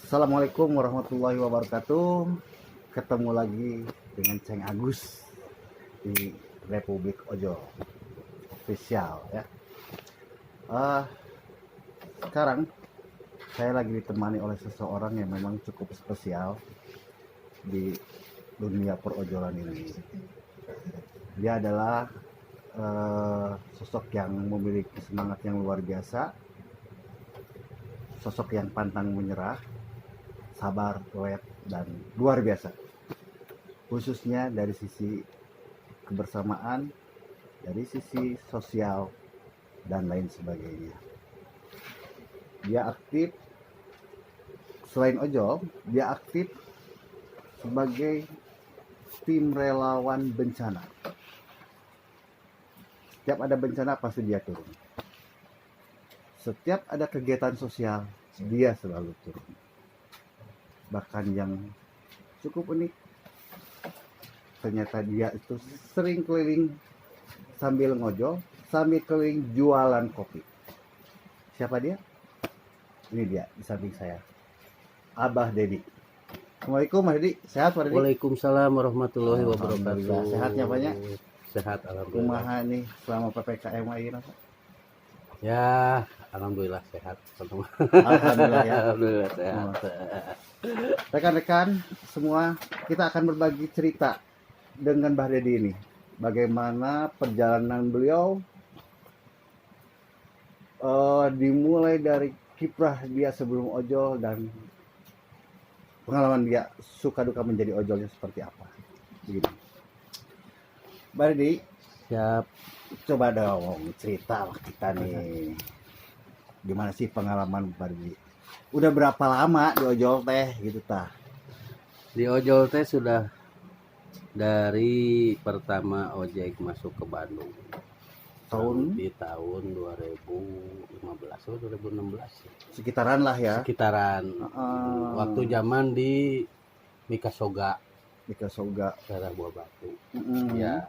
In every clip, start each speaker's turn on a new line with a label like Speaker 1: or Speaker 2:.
Speaker 1: Assalamualaikum warahmatullahi wabarakatuh. Ketemu lagi dengan Ceng Agus di Republik Ojol Official ya. Sekarang saya lagi ditemani oleh seseorang yang memang cukup spesial di dunia perojolan ini. Dia adalah sosok yang memiliki semangat yang luar biasa, sosok yang pantang menyerah, sabar, awet, dan luar biasa, khususnya dari sisi kebersamaan, dari sisi sosial, dan lain sebagainya. Dia aktif, selain ojol, dia aktif sebagai tim relawan bencana. Setiap ada bencana pasti dia turun. Setiap ada kegiatan sosial, dia selalu turun. Bahkan yang cukup unik, ternyata dia itu sering keliling sambil ngojol, sambil keliling jualan kopi. Siapa dia? Ini dia di samping saya, Abah Dedi. Assalamualaikum Mas Dedi, sehat Pak Dedi?
Speaker 2: Waalaikumsalam warahmatullahi wabarakatuh.
Speaker 1: Alhamdulillah. Sehatnya banyak?
Speaker 2: Sehat alhamdulillah.
Speaker 1: Kumaha nih selama PPKM ini?
Speaker 2: Ya, alhamdulillah sehat.
Speaker 1: Alhamdulillah ya.
Speaker 2: Alhamdulillah sehat.
Speaker 1: Rekan-rekan semua, kita akan berbagi cerita dengan Mbah Dedi ini. Bagaimana perjalanan beliau dimulai dari kiprah dia sebelum ojol dan pengalaman dia suka duka menjadi ojolnya seperti apa. Begini. Mbah Dedi,
Speaker 2: Siap.
Speaker 1: coba dong cerita lah kita nih. Gimana sih pengalaman Mbah Dedi? Udah berapa lama di ojol teh gitu tah?
Speaker 2: Di ojol teh sudah dari pertama ojek masuk ke Bandung.
Speaker 1: Tahun
Speaker 2: Di tahun 2015 atau 2016 ya.
Speaker 1: sekitaran lah ya.
Speaker 2: Sekitaran waktu zaman di Mika Soga,
Speaker 1: Mika Soga.
Speaker 2: daerah Buah Batu.
Speaker 1: Mm-mm.
Speaker 2: Ya,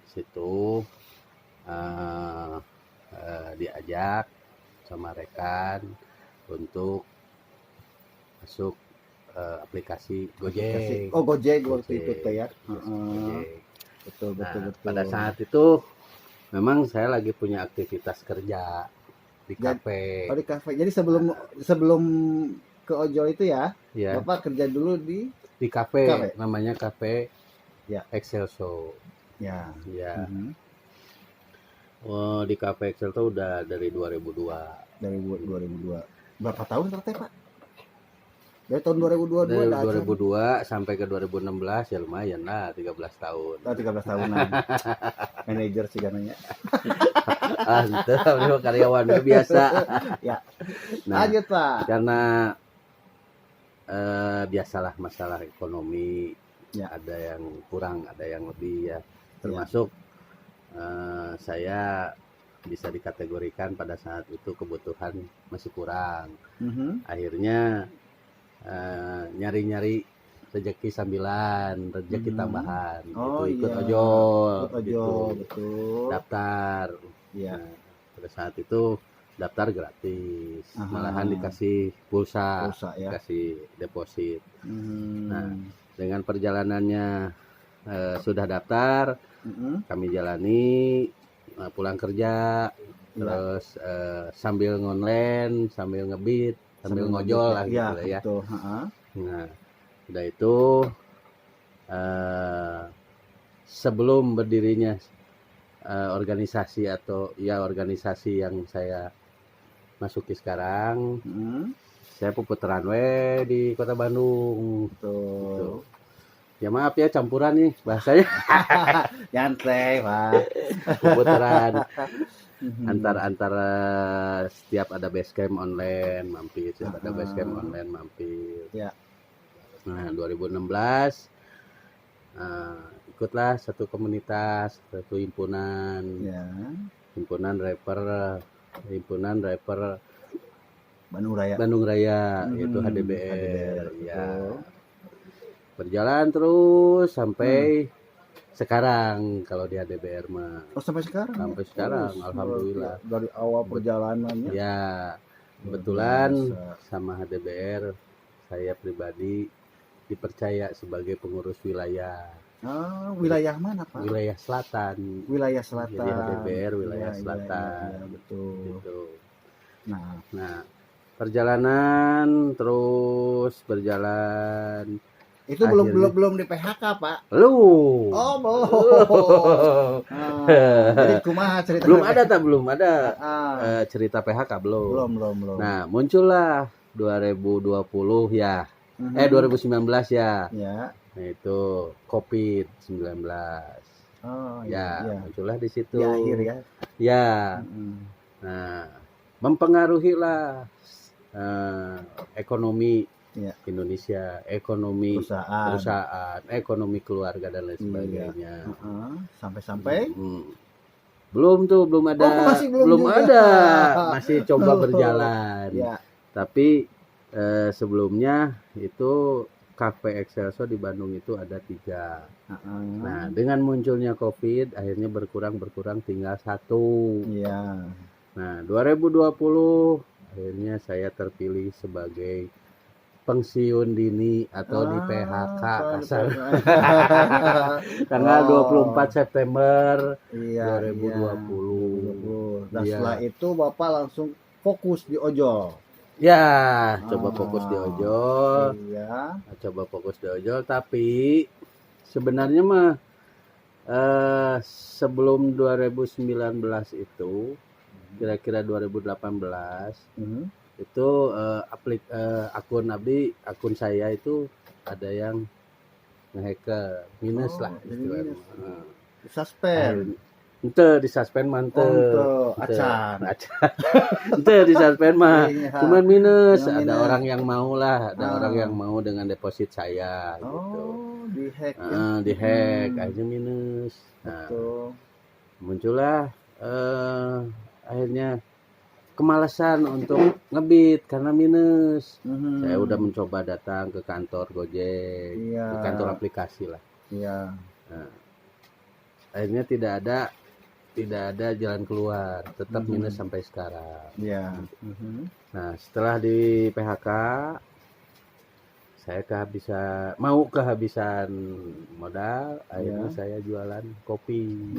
Speaker 2: situ diajak sama rekan untuk masuk aplikasi Gojek.
Speaker 1: Oh Gojek waktu itu teh ya.
Speaker 2: Gojek.
Speaker 1: Betul
Speaker 2: Nah,
Speaker 1: betul betul.
Speaker 2: pada saat itu memang saya lagi punya aktivitas kerja di kafe.
Speaker 1: Oh di kafe. Jadi sebelum ke ojol itu ya,
Speaker 2: Ya,
Speaker 1: Bapak kerja dulu di
Speaker 2: di kafe,
Speaker 1: Kafe.
Speaker 2: namanya Kafe
Speaker 1: Ya.
Speaker 2: Excelso.
Speaker 1: ya.
Speaker 2: Ya.
Speaker 1: Mhm.
Speaker 2: Oh, di Kafe Excelso udah dari 2002.
Speaker 1: Dari 2002. Berapa tahun ternyata Pak? Dari tahun 2022
Speaker 2: Dari
Speaker 1: ada
Speaker 2: 2002 sampai ke 2016 ya lumayan lah, 13 tahun.
Speaker 1: 13 tahunan. Manajer sih namanya.
Speaker 2: Antara karyawan biasa.
Speaker 1: Ya.
Speaker 2: Nah,
Speaker 1: Lanjut Pak.
Speaker 2: karena biasalah masalah ekonomi,
Speaker 1: Ya.
Speaker 2: ada yang kurang, ada yang lebih ya. Termasuk saya bisa dikategorikan pada saat itu kebutuhan masih kurang.
Speaker 1: Mhm.
Speaker 2: Akhirnya nyari-nyari rezeki sambilan, rezeki tambahan,
Speaker 1: Oh,
Speaker 2: gitu, ikut
Speaker 1: iya.
Speaker 2: ojol,
Speaker 1: Ikut ojol,
Speaker 2: gitu.
Speaker 1: betul.
Speaker 2: Daftar.
Speaker 1: Iya.
Speaker 2: Nah, pada saat itu daftar gratis,
Speaker 1: Aha.
Speaker 2: malahan dikasih pulsa,
Speaker 1: Pulsa ya.
Speaker 2: dikasih deposit.
Speaker 1: Mhm.
Speaker 2: Nah, dengan perjalanannya sudah daftar,
Speaker 1: Mhm.
Speaker 2: kami jalani pulang kerja, terus sambil ngonlen, sambil ngebit, sambil ngojol lah gitu lah ya.
Speaker 1: Betul. Ha-ha.
Speaker 2: Nah, udah itu sebelum berdirinya organisasi atau ya organisasi yang saya masuki sekarang,
Speaker 1: Mhm.
Speaker 2: saya puputaran di Kota Bandung.
Speaker 1: Betul.
Speaker 2: Ya maaf ya campuran nih bahasanya.
Speaker 1: Nyantai Pak.
Speaker 2: Puputaran
Speaker 1: Mhm.
Speaker 2: antara setiap ada basecamp online mampir, setiap ada basecamp online mampir.
Speaker 1: Ya.
Speaker 2: Nah, 2016 ikutlah satu komunitas, satu himpunan,
Speaker 1: Ya.
Speaker 2: himpunan rapper
Speaker 1: Bandung Raya.
Speaker 2: Bandung Raya, yaitu
Speaker 1: Mhm.
Speaker 2: HDBR. Ya.
Speaker 1: Betul.
Speaker 2: Berjalan terus sampai sekarang kalau di HDBR mah.
Speaker 1: Oh sampai sekarang.
Speaker 2: Sampai
Speaker 1: ya?
Speaker 2: sekarang,
Speaker 1: Oh,
Speaker 2: alhamdulillah.
Speaker 1: Dari awal perjalanannya.
Speaker 2: Ya,
Speaker 1: Luar
Speaker 2: kebetulan
Speaker 1: biasa.
Speaker 2: sama HDBR saya pribadi dipercaya sebagai pengurus wilayah.
Speaker 1: Wilayah mana Pak?
Speaker 2: Wilayah Selatan.
Speaker 1: Wilayah Selatan.
Speaker 2: Jadi HDBR wilayah
Speaker 1: Iya,
Speaker 2: Selatan.
Speaker 1: iya, betul.
Speaker 2: Gitu.
Speaker 1: Nah,
Speaker 2: Perjalanan terus berjalan.
Speaker 1: itu belum di PHK Pak.
Speaker 2: Lu.
Speaker 1: Oh, belum. Jadi kumaha cerita?
Speaker 2: Belum ada cerita PHK belum.
Speaker 1: Belum.
Speaker 2: Nah, muncullah 2020 ya. 2019 ya.
Speaker 1: Ya.
Speaker 2: Nah, itu COVID-19.
Speaker 1: Oh,
Speaker 2: ya,
Speaker 1: iya.
Speaker 2: muncullah di situ.
Speaker 1: Di akhir ya.
Speaker 2: Ya. Nah, mempengaruhi lah ekonomi Indonesia, ekonomi perusahaan, ekonomi keluarga dan lain sebagainya.
Speaker 1: Sampai
Speaker 2: belum ada, masih coba berjalan.
Speaker 1: Ya.
Speaker 2: Tapi sebelumnya itu Cafe Excelso di Bandung itu ada 3. Nah, dengan munculnya COVID akhirnya berkurang tinggal 1.
Speaker 1: Iya.
Speaker 2: Nah, 2020 akhirnya saya terpilih sebagai pensiun dini atau di PHK kasar. Tanggal 24 September 2020.
Speaker 1: Dan setelah itu Bapak langsung fokus di ojol.
Speaker 2: Ya, coba fokus di ojol.
Speaker 1: Iya.
Speaker 2: Coba fokus di ojol, tapi sebenarnya mah sebelum 2019 itu kira-kira 2018 itu akun saya itu ada yang nge-hacker minus lah istilahnya.
Speaker 1: Suspend.
Speaker 2: Ente di suspend mantep.
Speaker 1: Acan.
Speaker 2: Ente di suspend mah cuman minus.
Speaker 1: Yang
Speaker 2: ada
Speaker 1: minus.
Speaker 2: Orang yang mau lah, ada orang yang mau dengan deposit saya gitu.
Speaker 1: Di-hack ya.
Speaker 2: Di-hack akhirnya minus. Nah, muncullah akhirnya kemalasan untuk ngebit karena minus. Saya udah mencoba datang ke kantor Gojek, ke kantor aplikasi lah.
Speaker 1: Iya.
Speaker 2: Nah, akhirnya tidak ada jalan keluar, tetap minus sampai sekarang.
Speaker 1: Iya.
Speaker 2: Nah, setelah di PHK, saya mau kehabisan modal, akhirnya saya jualan kopi.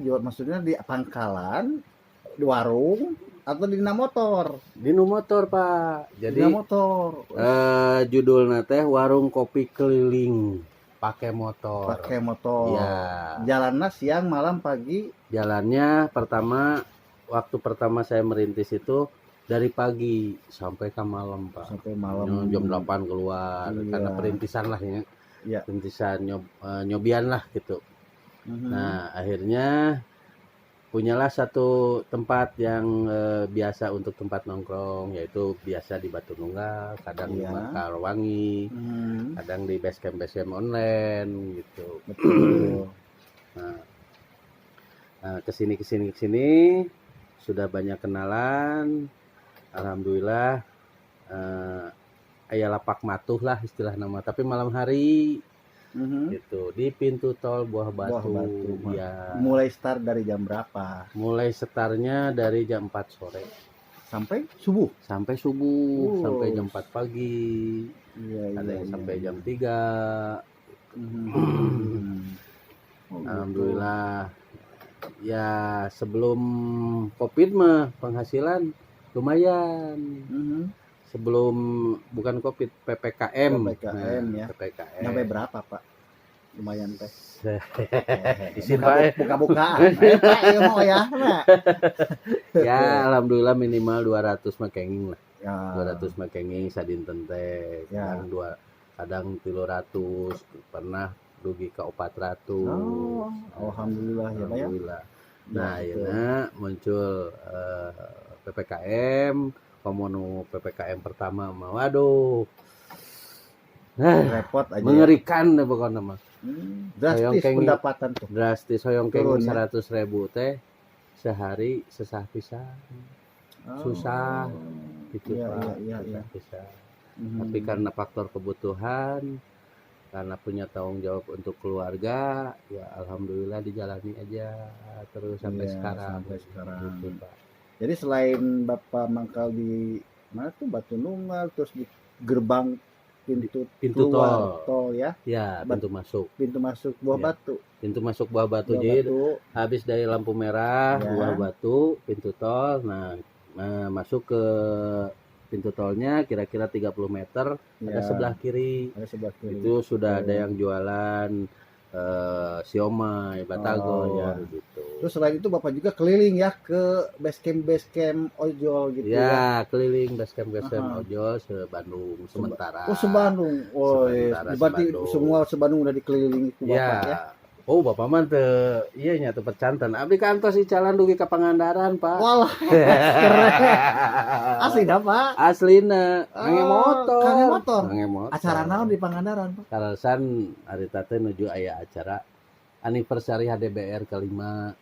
Speaker 1: Maksudnya di pangkalan, di warung, atau di motor?
Speaker 2: Di motor Pak. Jadi
Speaker 1: di motor.
Speaker 2: Judulnya teh warung kopi keliling pakai motor. Ya.
Speaker 1: Jalannya siang, malam, pagi.
Speaker 2: Jalannya waktu pertama saya merintis itu dari pagi sampai ke malam Pak.
Speaker 1: Sampai malam.
Speaker 2: Jam 8 keluar karena perintisan lah ya.
Speaker 1: Iya.
Speaker 2: Perintisan nyobian lah gitu. Nah, akhirnya punyalah satu tempat yang biasa untuk tempat nongkrong, yaitu biasa di Batu Nunggal, kadang di Makarwangi, kadang di basecamp online gitu.
Speaker 1: Betul.
Speaker 2: Nah, kesini sudah banyak kenalan, alhamdulillah. Aya lapak matuh lah istilah nama, tapi malam hari gitu di pintu tol Buah Batu. Ya.
Speaker 1: Mulai start dari jam berapa?
Speaker 2: Mulai startnya dari jam 4 sore
Speaker 1: sampai subuh.
Speaker 2: Sampai jam 4 pagi. Ada yang sampai jam 3. Alhamdulillah. Ya, sebelum COVID mah penghasilan lumayan. Sebelum bukan COVID, PPKM
Speaker 1: ya.
Speaker 2: PPKM.
Speaker 1: Sampai berapa Pak? Lumayan teh.
Speaker 2: Isin Pak.
Speaker 1: Buka-bukaan. Pak, ya mau ya.
Speaker 2: Ya, alhamdulillah minimal 200 mah kenging lah.
Speaker 1: Ya.
Speaker 2: 200 mah kenging sadinten teh. Kadang 300, pernah rugi ke 400.
Speaker 1: Alhamdulillah ya Pak ya.
Speaker 2: Alhamdulillah. Nah, ya muncul PPKM. Komono PPKM pertama mah waduh
Speaker 1: repot aja,
Speaker 2: mengerikan deh pokoknya mah.
Speaker 1: Drastis pendapatan tuh,
Speaker 2: drastis hoyong kenging 100.000 teh sehari sesah pisan. Susah gitu Pak. Susah. Tapi karena faktor kebutuhan, karena punya tanggung jawab untuk keluarga, ya alhamdulillah dijalani aja terus sampai sekarang. Gitu, Pak.
Speaker 1: Jadi selain Bapak mangkal di mana tuh Batu Nunggal, terus di gerbang pintu
Speaker 2: Pintu
Speaker 1: keluar
Speaker 2: tol.
Speaker 1: ya,
Speaker 2: Ya, pintu masuk.
Speaker 1: pintu masuk Buah
Speaker 2: Ya.
Speaker 1: Batu.
Speaker 2: Pintu masuk Buah Batu.
Speaker 1: Buah
Speaker 2: Jadi
Speaker 1: Batu.
Speaker 2: habis dari lampu merah
Speaker 1: Ya.
Speaker 2: Buah Batu, pintu tol. Nah, masuk ke pintu tolnya kira-kira 30 meter ada
Speaker 1: Ya,
Speaker 2: sebelah kiri.
Speaker 1: ada sebelah kiri.
Speaker 2: Itu sudah ada
Speaker 1: Oh.
Speaker 2: yang jualan siomay, batagor
Speaker 1: Oh.
Speaker 2: ya gitu.
Speaker 1: Terus selain itu Bapak juga keliling ya ke base camp ojol gitu
Speaker 2: Ya,
Speaker 1: ya.
Speaker 2: keliling basecamp
Speaker 1: Aha.
Speaker 2: ojol se-Bandung sementara.
Speaker 1: Oh, sebandung. Oh,
Speaker 2: Sementara
Speaker 1: berarti
Speaker 2: sebandung.
Speaker 1: semua sebandung udah dikelilingi itu Bapak ya.
Speaker 2: Ya. Oh, Bapak mah teu ieu nya teu percantan. Abdi kantos di Jalan dugi ka Pangandaran, Pak.
Speaker 1: Walah, keren. Asli dah, Pak.
Speaker 2: Aslina ngenge motor.
Speaker 1: Kangen motor.
Speaker 2: Ngenge motor.
Speaker 1: Acara naon di Pangandaran, Pak?
Speaker 2: Kalesan harita teh nuju aya acara anniversary HDBR kelima.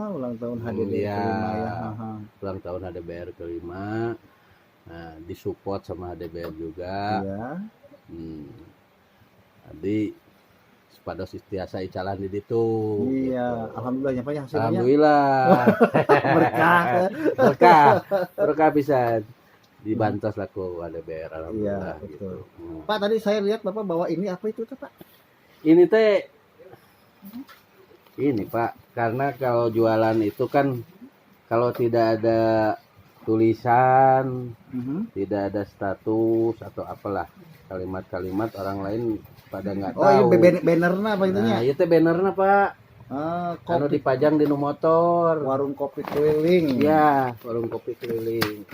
Speaker 1: Ulang tahun HDD
Speaker 2: Iya.
Speaker 1: kelima ya. Aha.
Speaker 2: Ulang tahun HDBR kelima. Nah, disupport sama HDBR juga.
Speaker 1: Iya.
Speaker 2: Jadi pados istiasa icalan di ditu.
Speaker 1: Iya,
Speaker 2: gitu.
Speaker 1: alhamdulillah Pak ya hasilnya.
Speaker 2: Alhamdulillah.
Speaker 1: Berkah.
Speaker 2: Berkah bisa dibantos laku HDBR alhamdulillah
Speaker 1: Iya,
Speaker 2: gitu.
Speaker 1: betul. Pak, tadi saya lihat Bapak bawa ini apa itu tuh, Pak?
Speaker 2: Ini teh ini Pak, karena kalau jualan itu kan kalau tidak ada tulisan, tidak ada status atau apalah kalimat-kalimat orang lain pada nggak tahu.
Speaker 1: Oh, ini bannernya apa itunya?
Speaker 2: Nah, itu bannernya Pak. Anu
Speaker 1: Kopi,
Speaker 2: dipajang di nu motor.
Speaker 1: warung kopi keliling.
Speaker 2: Ya, warung kopi keliling.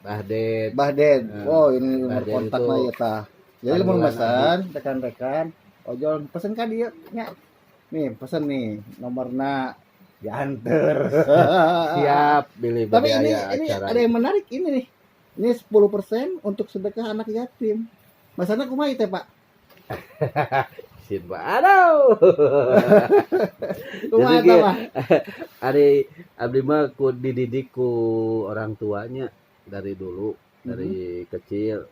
Speaker 2: Bahdet.
Speaker 1: Bahden.
Speaker 2: Nah,
Speaker 1: Oh, ini nomor
Speaker 2: Bahden
Speaker 1: kontaknya
Speaker 2: itu
Speaker 1: ya tah. Jadi lu mau
Speaker 2: panggilan
Speaker 1: pesan rekan-rekan ojol pesen kan dia nya. Nih, pesen nih nomorna diantar.
Speaker 2: Siap, pilih
Speaker 1: Tapi
Speaker 2: bade
Speaker 1: ini
Speaker 2: aya acara.
Speaker 1: ada yang menarik ini nih. Ini 10% untuk sedekah anak yatim. Masana kumaha teh, Pak?
Speaker 2: Sin Pak. Aduh.
Speaker 1: Kumaha
Speaker 2: Jadi
Speaker 1: teh,
Speaker 2: ge-
Speaker 1: Pak?
Speaker 2: Abdi mah ku dididik ku orang tuanya dari dulu, dari kecil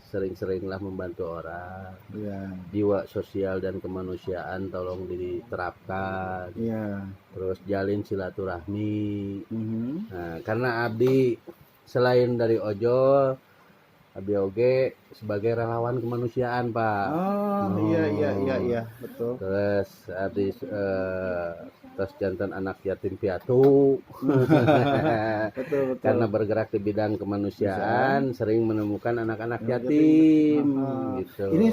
Speaker 2: sering-seringlah membantu orang.
Speaker 1: Iya.
Speaker 2: Jiwa sosial dan kemanusiaan tolong diterapkan.
Speaker 1: Iya.
Speaker 2: Terus jalin silaturahmi.
Speaker 1: Mhm.
Speaker 2: Nah, karena Abdi selain dari ojol, Abdi oge sebagai relawan kemanusiaan, Pak.
Speaker 1: Oh, iya, betul.
Speaker 2: Terus Abdi terus jantan anak yatim piatu.
Speaker 1: Betul.
Speaker 2: Karena bergerak di bidang kemanusiaan, sering menemukan anak-anak yatim gitu.
Speaker 1: Ini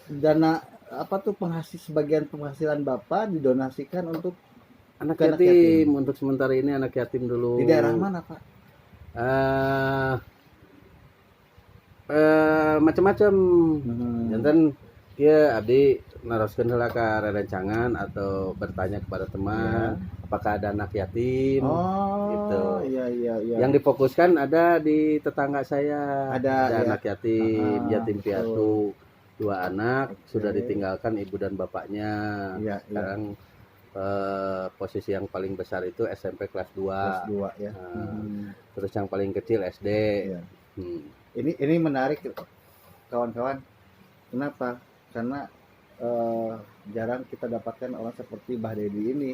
Speaker 1: dana apa tuh sebagian penghasilan Bapak didonasikan untuk
Speaker 2: anak
Speaker 1: ke
Speaker 2: yatim. Untuk sementara ini anak yatim dulu.
Speaker 1: di daerah mana, Pak?
Speaker 2: Macam-macam. Jantan kia Abdi naroskeun heula ka rerencangan atau bertanya kepada teman apakah ada anak yatim. Gitu.
Speaker 1: Iya.
Speaker 2: Yang difokuskan ada di tetangga saya.
Speaker 1: Ada
Speaker 2: anak yatim, yatim piatu. 2 anak
Speaker 1: Oke.
Speaker 2: sudah ditinggalkan ibu dan bapaknya.
Speaker 1: Iya.
Speaker 2: Sekarang posisi yang paling besar itu SMP kelas 2.
Speaker 1: Kelas 2 ya.
Speaker 2: Terus yang paling kecil SD.
Speaker 1: Iya.
Speaker 2: Hmm.
Speaker 1: Ini menarik kawan-kawan. Kenapa? Karena jarang kita dapatkan orang seperti Mbah Dedi ini.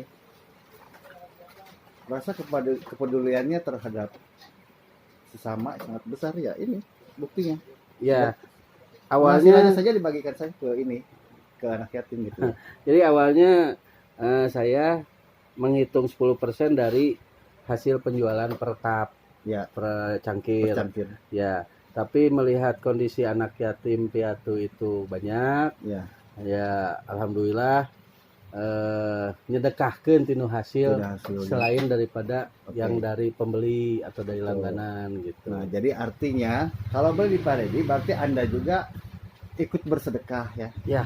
Speaker 1: Rasa kepeduliannya terhadap sesama sangat besar ya, ini buktinya.
Speaker 2: Ya,
Speaker 1: Penghasilannya
Speaker 2: awalnya
Speaker 1: saja dibagikan saya ke ini, ke anak yatim gitu.
Speaker 2: jadi awalnya saya menghitung 10% dari hasil penjualan per cup,
Speaker 1: Ya.
Speaker 2: per cangkir.
Speaker 1: Bercangkir.
Speaker 2: Ya, tapi melihat kondisi anak yatim piatu itu banyak, ya alhamdulillah nyedekahkeun tinu hasil
Speaker 1: Sudah hasilnya.
Speaker 2: selain daripada
Speaker 1: Oke.
Speaker 2: yang dari pembeli atau dari langganan gitu.
Speaker 1: Nah, jadi artinya kalau beli di Pak Dedi berarti Anda juga ikut bersedekah ya.
Speaker 2: Ya,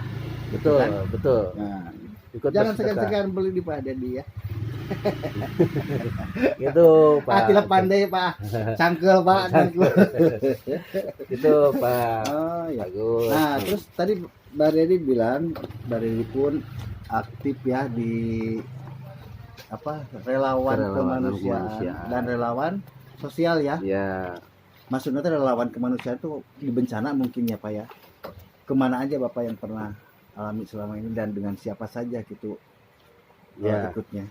Speaker 2: betul,
Speaker 1: Kan?
Speaker 2: betul.
Speaker 1: Nah,
Speaker 2: Ikut
Speaker 1: jangan
Speaker 2: bersedekah.
Speaker 1: segan-segan beli di Pak Dedi ya.
Speaker 2: Gitu, Pak.
Speaker 1: Tidak pandai Pak. Cangkel Pak. Cangkel.
Speaker 2: Gitu, Pak.
Speaker 1: Oh, ya.
Speaker 2: Bagus.
Speaker 1: Nah, terus tadi Mbak Dedi bilang, Mbak Dedi pun aktif ya di relawan kemanusiaan dan relawan sosial ya.
Speaker 2: Ya,
Speaker 1: Maksudnya tuh relawan kemanusiaan tuh di bencana mungkin ya Pak ya. Kemana aja Bapak yang pernah alami selama ini dan dengan siapa saja gitu
Speaker 2: ya,
Speaker 1: ikutnya.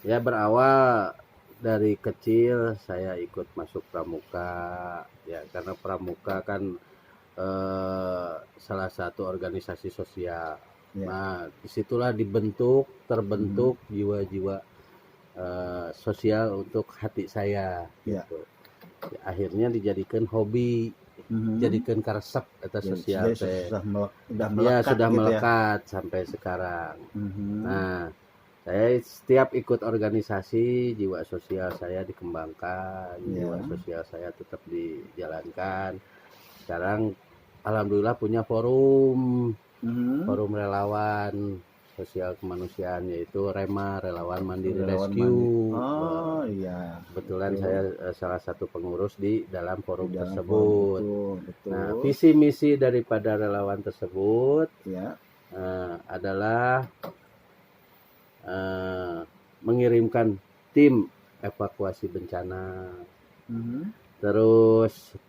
Speaker 2: ya berawal dari kecil saya ikut masuk pramuka ya, karena pramuka kan salah satu organisasi sosial.
Speaker 1: Ya.
Speaker 2: Nah, disitulah terbentuk jiwa-jiwa sosial untuk hati saya
Speaker 1: Ya.
Speaker 2: gitu. Ya, akhirnya dijadikan hobi, jadikan karesep eta sosial teh.
Speaker 1: Sudah
Speaker 2: Ya,
Speaker 1: melekat
Speaker 2: sudah
Speaker 1: gitu
Speaker 2: melekat sampai sekarang.
Speaker 1: ya.
Speaker 2: Nah, saya setiap ikut organisasi, jiwa sosial saya dikembangkan,
Speaker 1: Ya.
Speaker 2: jiwa sosial saya tetap dijalankan. Sekarang alhamdulillah punya forum relawan sosial kemanusiaan, yaitu REMA, Relawan Mandiri Rescue.
Speaker 1: Oh iya.
Speaker 2: Kebetulan saya salah satu pengurus di dalam forum
Speaker 1: Di dalam
Speaker 2: tersebut.
Speaker 1: forum, betul.
Speaker 2: Nah, visi misi daripada relawan tersebut
Speaker 1: Ya.
Speaker 2: adalah mengirimkan tim evakuasi bencana, terus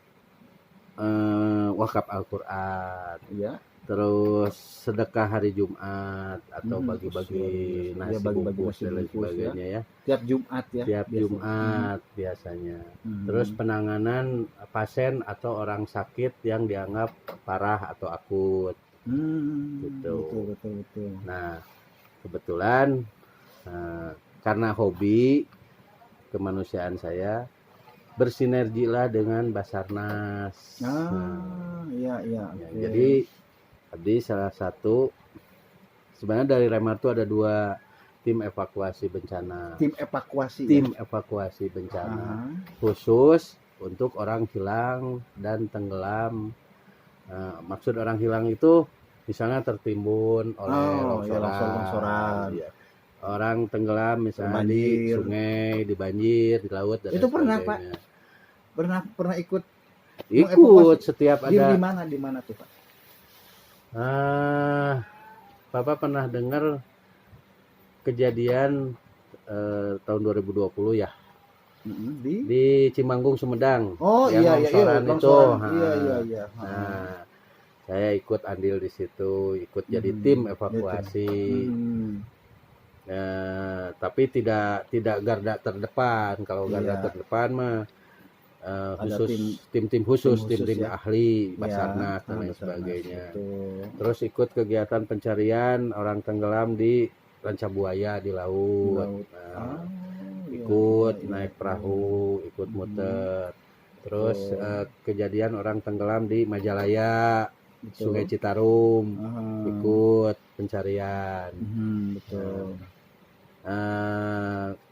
Speaker 2: wakaf Al-Quran,
Speaker 1: Ya.
Speaker 2: terus sedekah hari Jumat atau bagi-bagi nasi bungkus dan lain sebagainya ya.
Speaker 1: Tiap Jumat ya.
Speaker 2: Tiap Jumat biasanya. Terus penanganan pasien atau orang sakit yang dianggap parah atau akut. Gitu.
Speaker 1: Betul.
Speaker 2: Nah, kebetulan karena hobi kemanusiaan saya, bersinergilah dengan Basarnas.
Speaker 1: Iya.
Speaker 2: Okay. Jadi salah satu, sebenarnya dari REMA itu ada 2 tim evakuasi bencana.
Speaker 1: Tim evakuasi.
Speaker 2: Tim evakuasi bencana khusus untuk orang hilang dan tenggelam. Maksud orang hilang itu misalnya tertimbun oleh longsoran. Ya. Orang tenggelam misalnya di sungai, di banjir, di laut dan
Speaker 1: itu pernah
Speaker 2: sebagainya.
Speaker 1: Pak pernah ikut
Speaker 2: setiap ada.
Speaker 1: Di mana tuh Pak?
Speaker 2: Bapak pernah dengar kejadian tahun 2020 ya, di Cimanggung Sumedang. Yang longsoran itu.
Speaker 1: Iya.
Speaker 2: Nah, saya ikut andil di situ, ikut jadi tim evakuasi. Tapi tidak garda terdepan. Kalau garda terdepan mah khusus tim-tim khusus, tim-tim ya. Ahli Basarnas dan lain sebagainya. Terus ikut kegiatan pencarian orang tenggelam di Rancabuaya di laut. Ikut naik perahu, ikut muter. Terus kejadian orang tenggelam di Majalaya, Sungai Citarum, ikut pencarian.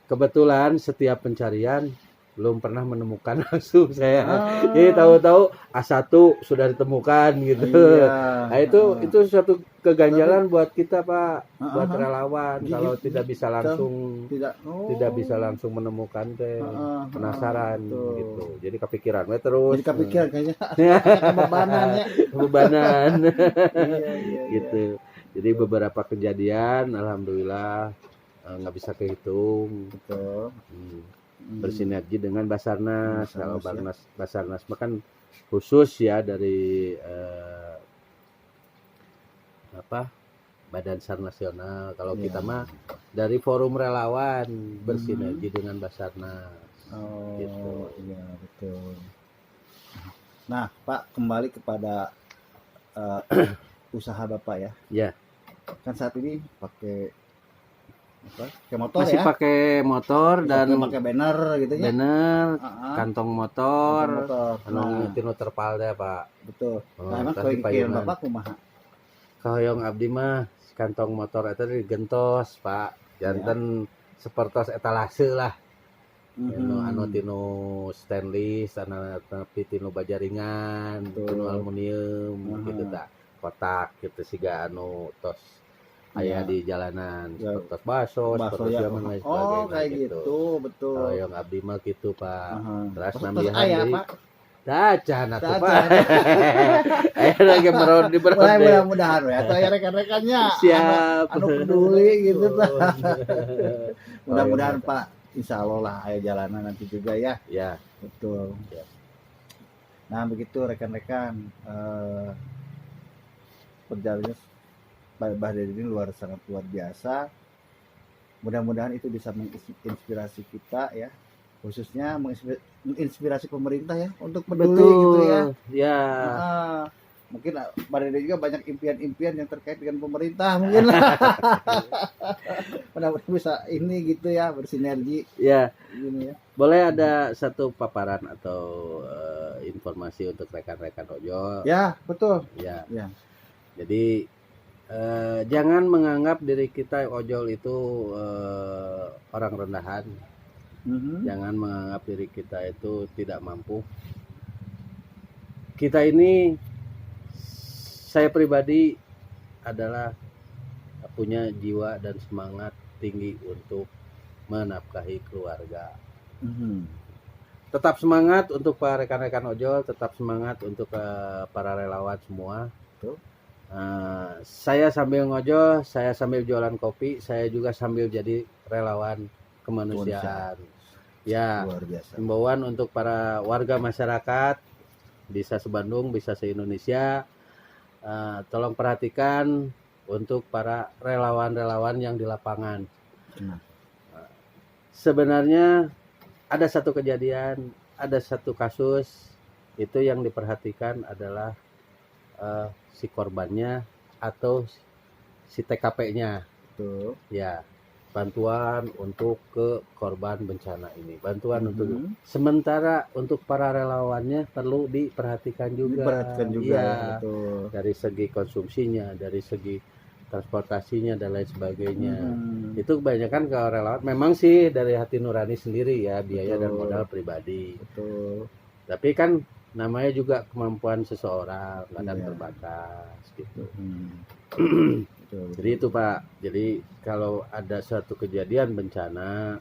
Speaker 2: Kebetulan setiap pencarian belum pernah menemukan langsung saya. Jadi tahu-tahu A1 sudah ditemukan gitu. Nah, itu suatu keganjalan buat kita Pak, buat relawan. Kalau tidak bisa langsung menemukan teh, penasaran gitu. Jadi kepikiran terus.
Speaker 1: Jadi kepikiran kayaknya
Speaker 2: kebebanan. Gitu. Jadi beberapa kejadian alhamdulillah nggak bisa kehitung. Betul. Bersinergi dengan Basarnas. Kalau Basarnas kan khusus ya dari Badan SAR Nasional. Kalau kita mah dari forum relawan bersinergi dengan Basarnas. Gitu.
Speaker 1: Iya betul. Nah Pak, kembali kepada usaha Bapak ya.
Speaker 2: Ya.
Speaker 1: Kan saat ini pakai motor
Speaker 2: masih pakai motor dan
Speaker 1: pakai banner gitu ya.
Speaker 2: Banner, kantong motor. Tinu terpal deh Pak.
Speaker 1: Betul. Nah, emang koyong Bapak kumaha?
Speaker 2: Koyong abdi mah kantong motor eta digentos Pak. Janten sepertos etalase lah. Anu tinu stainless, tapi tinu baja ringan, tinu aluminium gitu tak. Kotak gitu siga anu tos aya di jalanan, seperti baso ya. Zaman lain sebagainya.
Speaker 1: Kayak gitu, betul.
Speaker 2: Kalau yang abdi mah gitu Pak. Terus nambahan deui. Dacan atuh Pak. Aya lagi meron di berode.
Speaker 1: Mudah-mudahan we atuh aya rekan-rekannya.
Speaker 2: Siap.
Speaker 1: Anu peduli gitu Pak. Mudah-mudahan Pak, insyaallah lah aya jalanan nanti juga ya.
Speaker 2: Ya.
Speaker 1: Betul. Nah, begitu rekan-rekan perjalanannya Bah Dedi ini sangat luar biasa. Mudah-mudahan itu bisa menginspirasi kita ya khususnya menginspirasi pemerintah ya untuk peduli
Speaker 2: Betul.
Speaker 1: gitu ya.
Speaker 2: Ya.
Speaker 1: Mungkin Mbak Dede juga banyak impian-impian yang terkait dengan pemerintah mungkin. Mudah-mudahan bisa ini gitu ya, bersinergi
Speaker 2: Ya,
Speaker 1: gini ya.
Speaker 2: boleh ada satu paparan atau informasi untuk rekan-rekan ojol.
Speaker 1: Ya, betul.
Speaker 2: Ya.
Speaker 1: Ya.
Speaker 2: Jadi jangan menganggap diri kita ojol itu orang rendahan. Jangan menganggap diri kita itu tidak mampu. Kita ini, saya pribadi adalah punya jiwa dan semangat tinggi untuk menafkahi keluarga. Tetap semangat untuk para rekan-rekan ojol, tetap semangat untuk para relawan semua. Saya sambil ngojol, saya sambil jualan kopi, saya juga sambil jadi relawan kemanusiaan. Ya,
Speaker 1: Luar biasa.
Speaker 2: himbauan untuk para warga masyarakat, bisa se-Bandung, bisa se-Indonesia, tolong perhatikan untuk para relawan-relawan yang di lapangan. Sebenarnya ada satu kejadian, ada satu kasus, itu yang diperhatikan adalah si korbannya atau si TKP-nya.
Speaker 1: Betul.
Speaker 2: Ya, bantuan untuk ke korban bencana ini, bantuan untuk sementara untuk para relawannya perlu diperhatikan juga. Ya,
Speaker 1: betul.
Speaker 2: dari segi konsumsinya, dari segi transportasinya dan lain sebagainya. Itu kebanyakan kalau relawan memang sih dari hati nurani sendiri ya, biaya dan modal pribadi.
Speaker 1: Betul.
Speaker 2: Tapi kan namanya juga kemampuan seseorang kadang terbatas gitu. Jadi itu Pak, jadi kalau ada suatu kejadian bencana,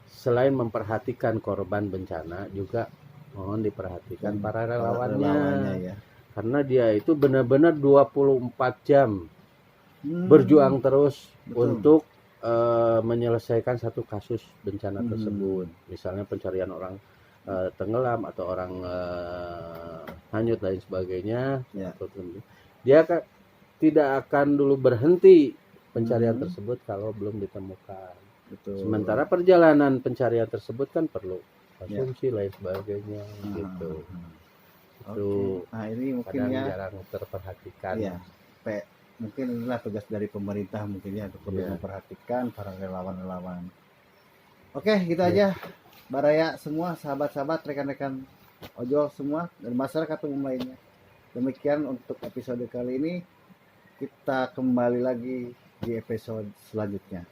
Speaker 2: selain memperhatikan korban bencana, juga mohon diperhatikan para relawannya
Speaker 1: ya.
Speaker 2: Karena dia itu benar-benar 24 jam berjuang terus untuk menyelesaikan satu kasus bencana tersebut. Misalnya pencarian orang tenggelam atau orang hanyut dan sebagainya. Dia tidak akan dulu berhenti pencarian tersebut kalau belum ditemukan. Sementara perjalanan pencarian tersebut kan perlu konsumsi lain sebagainya gitu. Itu
Speaker 1: ini mungkin
Speaker 2: jarang terperhatikan.
Speaker 1: Ya, mungkin inilah tugas dari pemerintah mungkin ya untuk memperhatikan para relawan-relawan. Oke, gitu aja. Baraya semua, sahabat-sahabat, rekan-rekan ojol semua dan masyarakat umum lainnya. Demikian untuk episode kali ini. Kita kembali lagi di episode selanjutnya.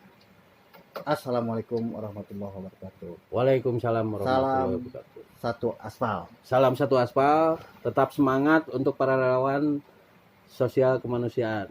Speaker 1: Assalamualaikum warahmatullahi wabarakatuh.
Speaker 2: Waalaikumsalam warahmatullahi wabarakatuh.
Speaker 1: Satu aspal.
Speaker 2: Salam satu aspal. Tetap semangat untuk para relawan sosial kemanusiaan.